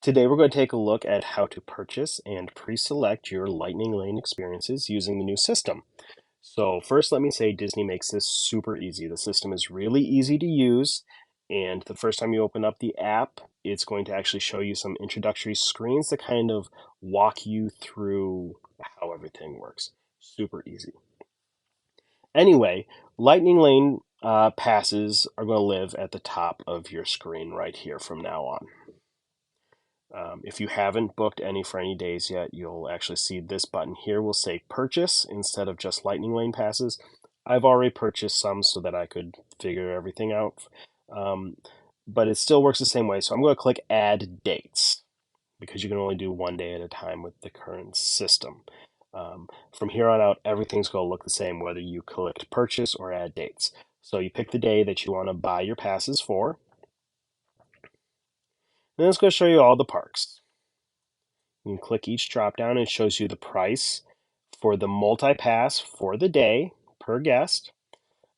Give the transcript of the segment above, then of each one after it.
Today we're going to take a look at how to purchase and pre-select your Lightning Lane experiences using the new system. So first let me say Disney makes this super easy. The system is really easy to use, and the first time you open up the app, it's going to actually show you some introductory screens to kind of walk you through how everything works. Super easy. Anyway, Lightning Lane passes are going to live at the top of your screen right here from now on. If you haven't booked any for any days yet, you'll actually see this button here will say purchase instead of just Lightning Lane passes. I've already purchased some so that I could figure everything out, but it still works the same way. So I'm going to click add dates because you can only do one day at a time with the current system. From here on out, everything's going to look the same whether you click purchase or add dates. So you pick the day that you want to buy your passes for. Then it's going to show you all the parks. You can click each drop down and it shows you the price for the multi-pass for the day per guest.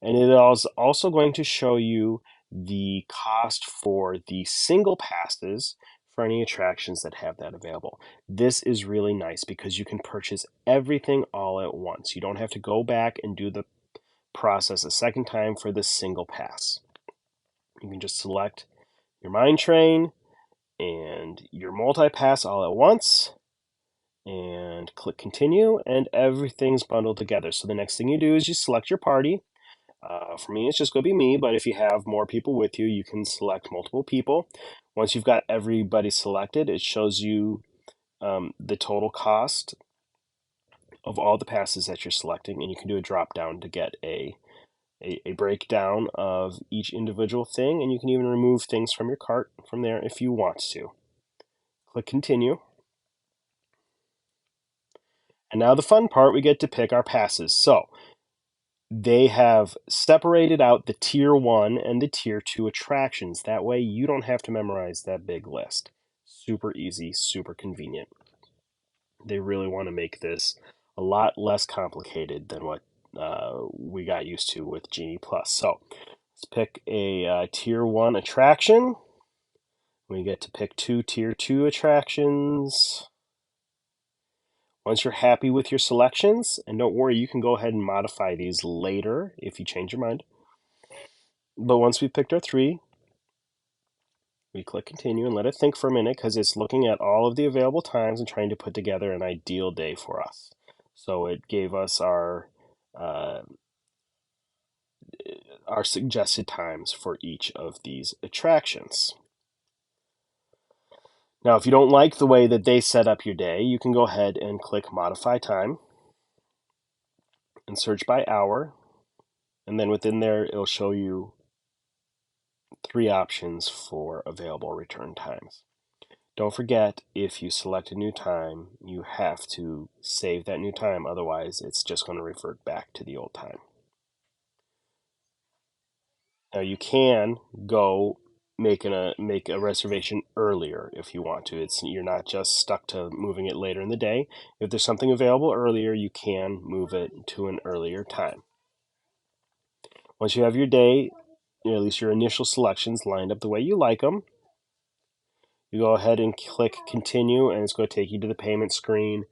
And it is also going to show you the cost for the single passes for any attractions that have that available. This is really nice because you can purchase everything all at once. You don't have to go back and do the process a second time for the single pass. You can just select your Mine Train and your multi-pass all at once and click continue, and everything's bundled together. So the next thing you do is you select your party. For me, it's just going to be me, but if you have more people with you, you can select multiple people. Once you've got everybody selected, it shows you the total cost of all the passes that you're selecting, and you can do a drop down to get a breakdown of each individual thing, and you can even remove things from your cart from there if you want to. Click continue. And now the fun part, we get to pick our passes. So they have separated out the tier 1 and the tier 2 attractions. That way you don't have to memorize that big list. Super easy, super convenient. They really want to make this a lot less complicated than what we got used to with Genie Plus. So let's pick a tier 1 attraction. We get to pick 2 tier 2 attractions. Once you're happy with your selections, and don't worry, you can go ahead and modify these later if you change your mind. But once we picked our 3, we click continue and let it think for a minute because it's looking at all of the available times and trying to put together an ideal day for us. So it gave us our suggested times for each of these attractions. Now, if you don't like the way that they set up your day, you can go ahead and click modify time and search by hour. And then within there, it'll show you 3 options for available return times. Don't forget, if you select a new time, you have to save that new time. Otherwise, it's just going to revert back to the old time. Now, you can go make a reservation earlier if you want to. You're not just stuck to moving it later in the day. If there's something available earlier, you can move it to an earlier time. Once you have your day, at least your initial selections lined up the way you like them, you go ahead and click continue, and it's going to take you to the payment screen.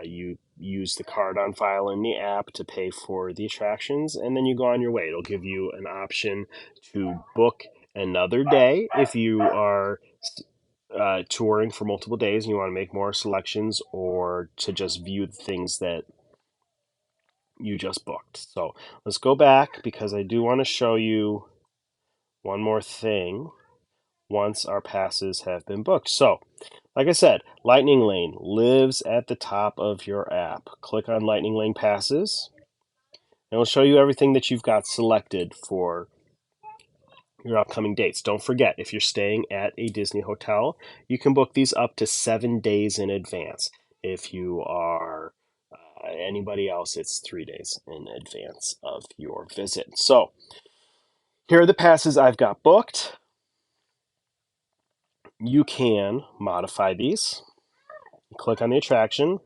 You use the card on file in the app to pay for the attractions, and then you go on your way. It'll give you an option to book another day if you are touring for multiple days and you want to make more selections, or to just view the things that you just booked. So let's go back because I do want to show you one more thing once our passes have been booked. So, like I said, Lightning Lane lives at the top of your app. Click on Lightning Lane Passes, and it'll show you everything that you've got selected for your upcoming dates. Don't forget, if you're staying at a Disney hotel, you can book these up to 7 days in advance. If you are anybody else, it's 3 days in advance of your visit. So, here are the passes I've got booked. You can modify these. Click on the attraction.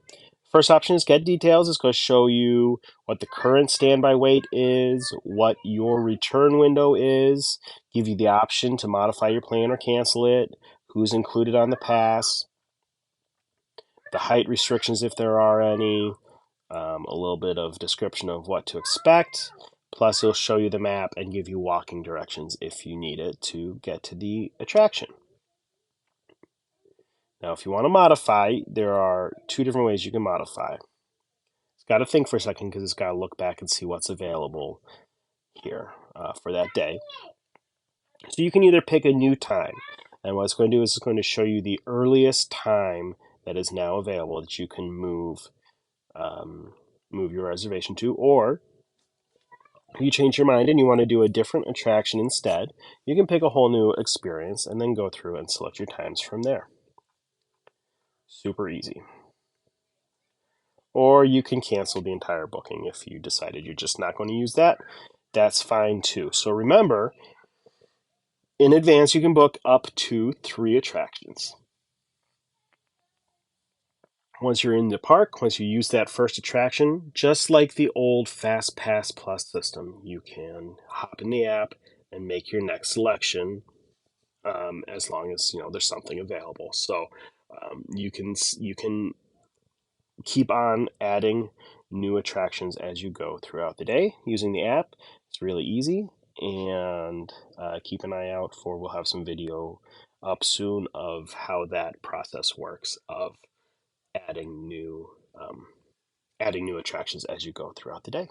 First option is get details. It's going to show you what the current standby wait is, what your return window is, give you the option to modify your plan or cancel it, who's included on the pass, the height restrictions if there are any, a little bit of description of what to expect. Plus, it'll show you the map and give you walking directions if you need it to get to the attraction. Now, if you want to modify, there are two different ways you can modify. It's got to think for a second because it's got to look back and see what's available here for that day. So you can either pick a new time, and what it's going to do is it's going to show you the earliest time that is now available that you can move your reservation to, or if you change your mind and you want to do a different attraction instead, you can pick a whole new experience and then go through and select your times from there. Super easy. Or you can cancel the entire booking if you decided you're just not going to use that. That's fine too. So remember, in advance, you can book up to 3 attractions. Once you're in the park, once you use that first attraction, just like the old Fast Pass Plus system, you can hop in the app and make your next selection as long as there's something available. So you can keep on adding new attractions as you go throughout the day using the app. It's really easy, and keep an eye out for, we'll have some video up soon of how that process works of adding new attractions as you go throughout the day.